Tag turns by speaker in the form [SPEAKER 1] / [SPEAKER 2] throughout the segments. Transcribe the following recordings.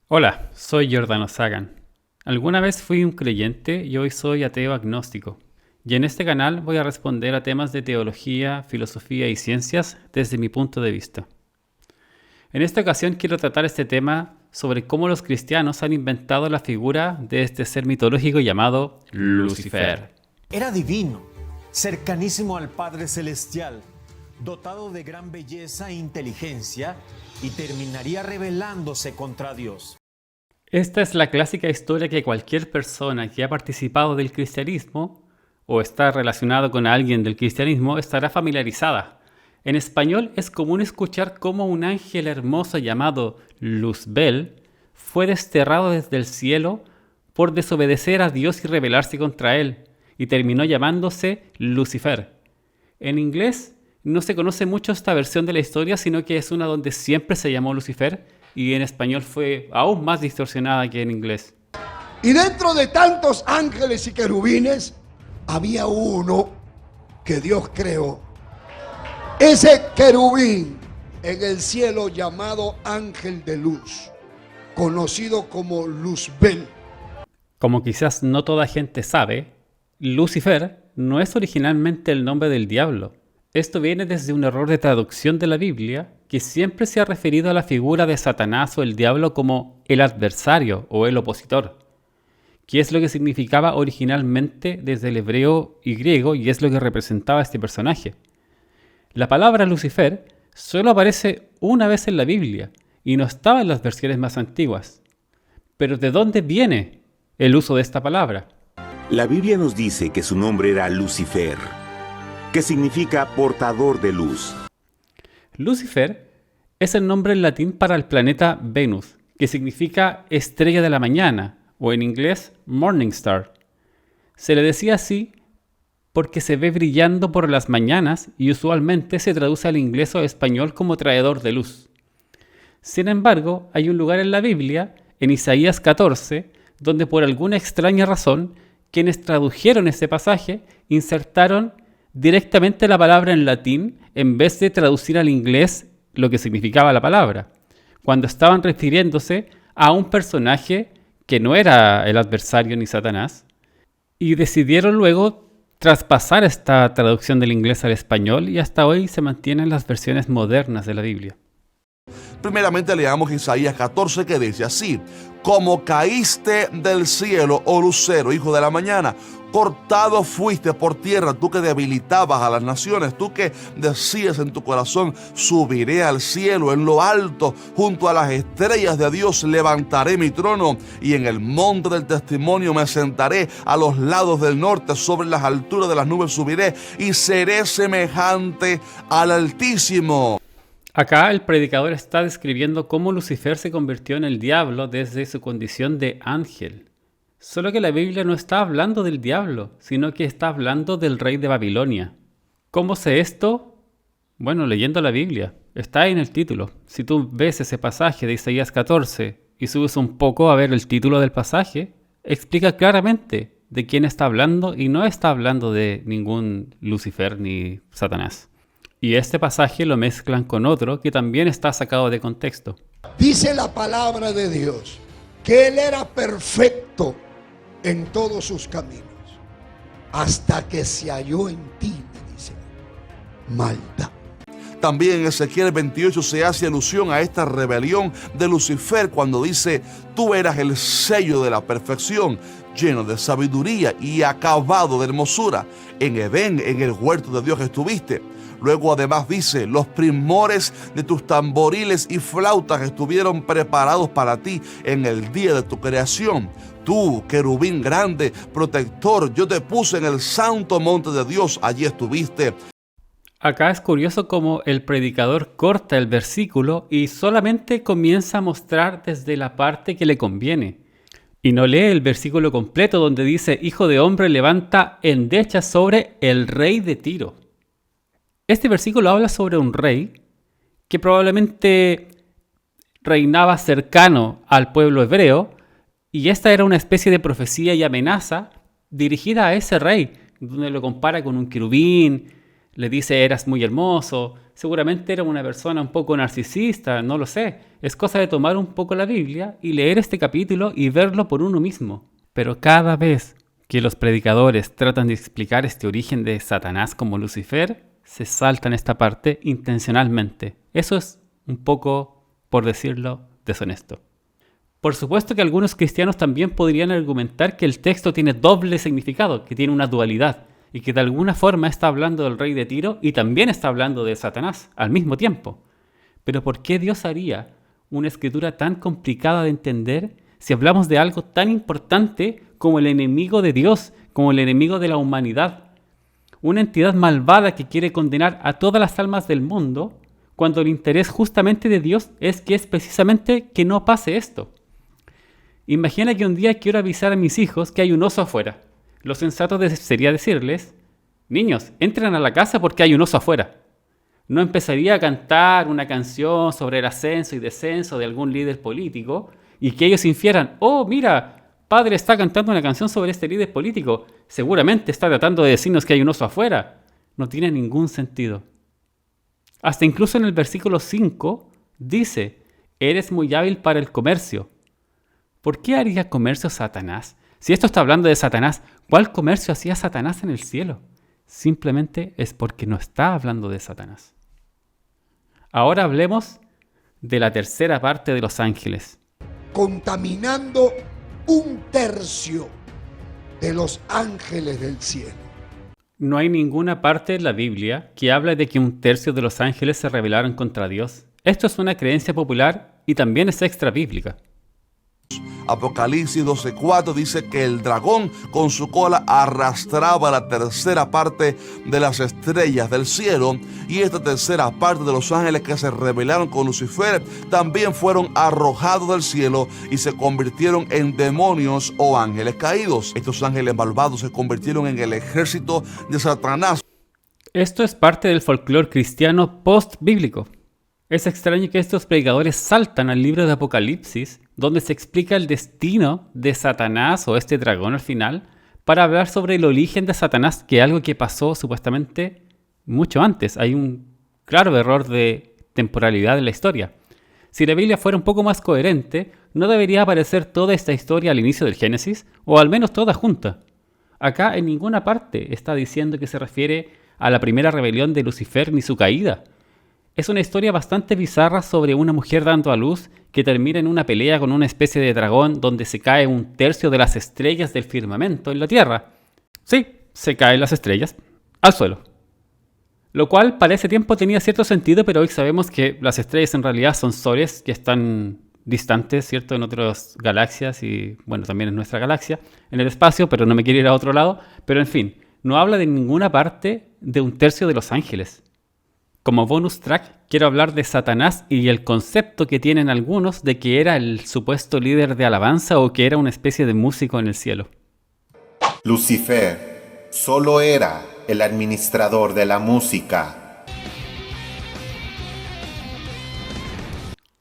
[SPEAKER 1] Hola, soy Giordano Sagan. Alguna vez fui un creyente y hoy soy ateo agnóstico. Y en este canal voy a responder a temas de teología, filosofía y ciencias desde mi punto de vista. En esta ocasión quiero tratar este tema sobre cómo los cristianos han inventado la figura de este ser mitológico llamado Lucifer.
[SPEAKER 2] Era divino, cercanísimo al Padre Celestial, dotado de gran belleza e inteligencia, y terminaría rebelándose contra Dios.
[SPEAKER 1] Esta es la clásica historia que cualquier persona que ha participado del cristianismo o está relacionado con alguien del cristianismo estará familiarizada. En español es común escuchar cómo un ángel hermoso llamado Luzbel fue desterrado desde el cielo por desobedecer a Dios y rebelarse contra él, y terminó llamándose Lucifer. En inglés no se conoce mucho esta versión de la historia, sino que es una donde siempre se llamó Lucifer, y en español fue aún más distorsionada que en inglés.
[SPEAKER 3] Y dentro de tantos ángeles y querubines, había uno que Dios creó. Ese querubín en el cielo llamado ángel de luz, conocido como Luzbel.
[SPEAKER 1] Como quizás no toda gente sabe, Lucifer no es originalmente el nombre del diablo. Esto viene desde un error de traducción de la Biblia, que siempre se ha referido a la figura de Satanás o el diablo como el adversario o el opositor, que es lo que significaba originalmente desde el hebreo y griego, y es lo que representaba este personaje. La palabra Lucifer solo aparece una vez en la Biblia y no estaba en las versiones más antiguas. Pero ¿de dónde viene el uso de esta palabra?
[SPEAKER 4] La Biblia nos dice que su nombre era Lucifer, que significa portador de luz.
[SPEAKER 1] Lucifer es el nombre en latín para el planeta Venus, que significa estrella de la mañana, o en inglés Morning Star. Se le decía así porque se ve brillando por las mañanas y usualmente se traduce al inglés o español como traidor de luz. Sin embargo, hay un lugar en la Biblia, en Isaías 14, donde por alguna extraña razón, quienes tradujeron ese pasaje insertaron directamente la palabra en latín en vez de traducir al inglés lo que significaba la palabra, cuando estaban refiriéndose a un personaje que no era el adversario ni Satanás, y decidieron luego traspasar esta traducción del inglés al español, y hasta hoy se mantienen las versiones modernas de la Biblia.
[SPEAKER 5] Primeramente leamos Isaías 14, que dice así: como caíste del cielo, oh lucero, hijo de la mañana, cortado fuiste por tierra, tú que debilitabas a las naciones, tú que decías en tu corazón, subiré al cielo, en lo alto, junto a las estrellas de Dios levantaré mi trono, y en el monte del testimonio me sentaré, a los lados del norte, sobre las alturas de las nubes subiré, y seré semejante al Altísimo.
[SPEAKER 1] Acá el predicador está describiendo cómo Lucifer se convirtió en el diablo desde su condición de ángel. Solo que la Biblia no está hablando del diablo, sino que está hablando del rey de Babilonia. ¿Cómo sé esto? Bueno, leyendo la Biblia. Está ahí en el título. Si tú ves ese pasaje de Isaías 14 y subes un poco a ver el título del pasaje, explica claramente de quién está hablando, y no está hablando de ningún Lucifer ni Satanás. Y este pasaje lo mezclan con otro que también está sacado de contexto.
[SPEAKER 3] Dice la palabra de Dios que Él era perfecto en todos sus caminos, hasta que se halló en ti, me dice, maldad.
[SPEAKER 5] También en Ezequiel 28 se hace alusión a esta rebelión de Lucifer cuando dice: tú eras el sello de la perfección, lleno de sabiduría y acabado de hermosura. En Edén, en el huerto de Dios estuviste. Luego además dice: los primores de tus tamboriles y flautas estuvieron preparados para ti en el día de tu creación. Tú, querubín grande, protector, yo te puse en el santo monte de Dios, allí estuviste.
[SPEAKER 1] Acá es curioso cómo el predicador corta el versículo y solamente comienza a mostrar desde la parte que le conviene. Y no lee el versículo completo donde dice: hijo de hombre, levanta endechas sobre el rey de Tiro. Este versículo habla sobre un rey que probablemente reinaba cercano al pueblo hebreo, y esta era una especie de profecía y amenaza dirigida a ese rey, donde lo compara con un querubín, le dice: eras muy hermoso, seguramente era una persona un poco narcisista, no lo sé. Es cosa de tomar un poco la Biblia y leer este capítulo y verlo por uno mismo. Pero cada vez que los predicadores tratan de explicar este origen de Satanás como Lucifer, se saltan esta parte intencionalmente. Eso es un poco, por decirlo, deshonesto. Por supuesto que algunos cristianos también podrían argumentar que el texto tiene doble significado, que tiene una dualidad, y que de alguna forma está hablando del rey de Tiro y también está hablando de Satanás al mismo tiempo. Pero ¿por qué Dios haría una escritura tan complicada de entender si hablamos de algo tan importante como el enemigo de Dios, como el enemigo de la humanidad? Una entidad malvada que quiere condenar a todas las almas del mundo, cuando el interés justamente de Dios es precisamente que no pase esto. Imagina que un día quiero avisar a mis hijos que hay un oso afuera. Lo sensato sería decirles: niños, entren a la casa porque hay un oso afuera. No empezaría a cantar una canción sobre el ascenso y descenso de algún líder político y que ellos infieran: oh, mira, padre está cantando una canción sobre este líder político, seguramente está tratando de decirnos que hay un oso afuera. No tiene ningún sentido. Hasta incluso en el versículo 5 dice: eres muy hábil para el comercio. ¿Por qué haría comercio Satanás? Si esto está hablando de Satanás, ¿cuál comercio hacía Satanás en el cielo? Simplemente es porque no está hablando de Satanás. Ahora hablemos de la tercera parte de los ángeles.
[SPEAKER 3] Contaminando 1/3 de los ángeles del cielo.
[SPEAKER 1] No hay ninguna parte en la Biblia que hable de que 1/3 de los ángeles se rebelaron contra Dios. Esto es una creencia popular y también es extra bíblica.
[SPEAKER 5] Apocalipsis 12:4 dice que el dragón con su cola arrastraba la tercera parte de las estrellas del cielo, y esta tercera parte de los ángeles que se rebelaron con Lucifer también fueron arrojados del cielo y se convirtieron en demonios o ángeles caídos. Estos ángeles malvados se convirtieron en el ejército de Satanás.
[SPEAKER 1] Esto es parte del folclore cristiano post-bíblico. Es extraño que estos predicadores saltan al libro de Apocalipsis, donde se explica el destino de Satanás o este dragón al final, para hablar sobre el origen de Satanás, que es algo que pasó supuestamente mucho antes. Hay un claro error de temporalidad en la historia. Si la Biblia fuera un poco más coherente, no debería aparecer toda esta historia al inicio del Génesis, o al menos toda junta. Acá en ninguna parte está diciendo que se refiere a la primera rebelión de Lucifer ni su caída. Es una historia bastante bizarra sobre una mujer dando a luz que termina en una pelea con una especie de dragón donde se cae 1/3 de las estrellas del firmamento en la tierra. Sí, se caen las estrellas al suelo. Lo cual para ese tiempo tenía cierto sentido, pero hoy sabemos que las estrellas en realidad son soles que están distantes, ¿cierto? En otras galaxias y, bueno, también en nuestra galaxia, en el espacio, pero no me quiero ir a otro lado. Pero en fin, no habla de ninguna parte de 1/3 de los ángeles. Como bonus track, quiero hablar de Satanás y el concepto que tienen algunos de que era el supuesto líder de alabanza o que era una especie de músico en el cielo.
[SPEAKER 6] Lucifer solo era el administrador de la música.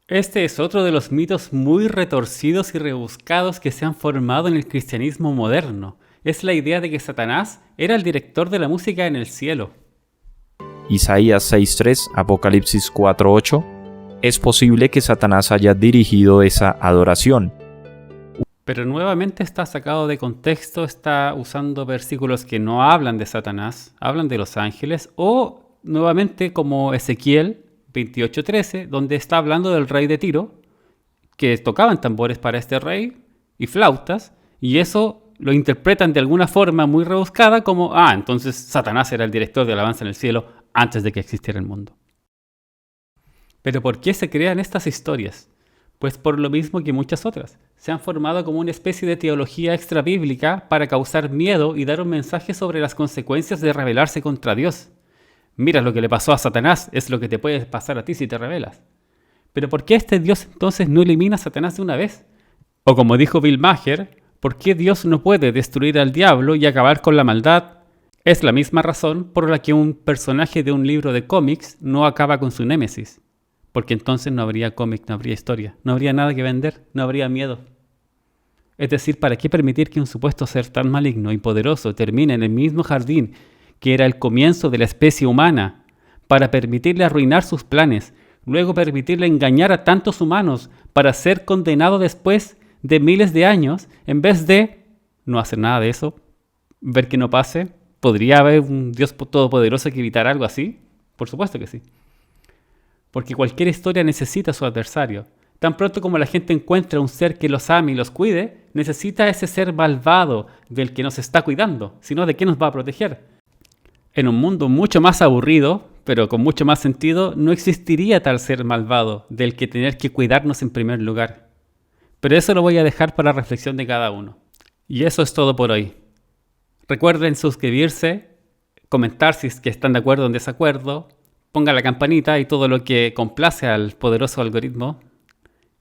[SPEAKER 1] Este es otro de los mitos muy retorcidos y rebuscados que se han formado en el cristianismo moderno. Es la idea de que Satanás era el director de la música en el cielo.
[SPEAKER 7] Isaías 6:3, Apocalipsis 4:8, es posible que Satanás haya dirigido esa adoración.
[SPEAKER 1] Pero nuevamente está sacado de contexto, está usando versículos que no hablan de Satanás, hablan de los ángeles, o nuevamente como Ezequiel 28:13, donde está hablando del rey de Tiro, que tocaban tambores para este rey y flautas, y eso lo interpretan de alguna forma muy rebuscada como, entonces Satanás era el director de alabanza en el cielo antes de que existiera el mundo. ¿Pero por qué se crean estas historias? Pues por lo mismo que muchas otras. Se han formado como una especie de teología extrabíblica para causar miedo y dar un mensaje sobre las consecuencias de rebelarse contra Dios. Mira lo que le pasó a Satanás, es lo que te puede pasar a ti si te rebelas. ¿Pero por qué este Dios entonces no elimina a Satanás de una vez? O como dijo Bill Maher, ¿por qué Dios no puede destruir al diablo y acabar con la maldad? Es la misma razón por la que un personaje de un libro de cómics no acaba con su némesis. Porque entonces no habría cómic, no habría historia, no habría nada que vender, no habría miedo. Es decir, ¿para qué permitir que un supuesto ser tan maligno y poderoso termine en el mismo jardín que era el comienzo de la especie humana, para permitirle arruinar sus planes, luego permitirle engañar a tantos humanos para ser condenado después de miles de años, en vez de no hacer nada de eso, ver que no pase? ¿Podría haber un Dios todopoderoso que evitara algo así? Por supuesto que sí. Porque cualquier historia necesita a su adversario. Tan pronto como la gente encuentra un ser que los ame y los cuide, necesita ese ser malvado del que nos está cuidando, sino de qué nos va a proteger. En un mundo mucho más aburrido, pero con mucho más sentido, no existiría tal ser malvado del que tener que cuidarnos en primer lugar. Pero eso lo voy a dejar para la reflexión de cada uno. Y eso es todo por hoy. Recuerden suscribirse, comentar si es que están de acuerdo o en desacuerdo, pongan la campanita y todo lo que complace al poderoso algoritmo.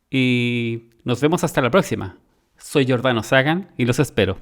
[SPEAKER 1] Y nos vemos hasta la próxima. Soy Giordano Sagan y los espero.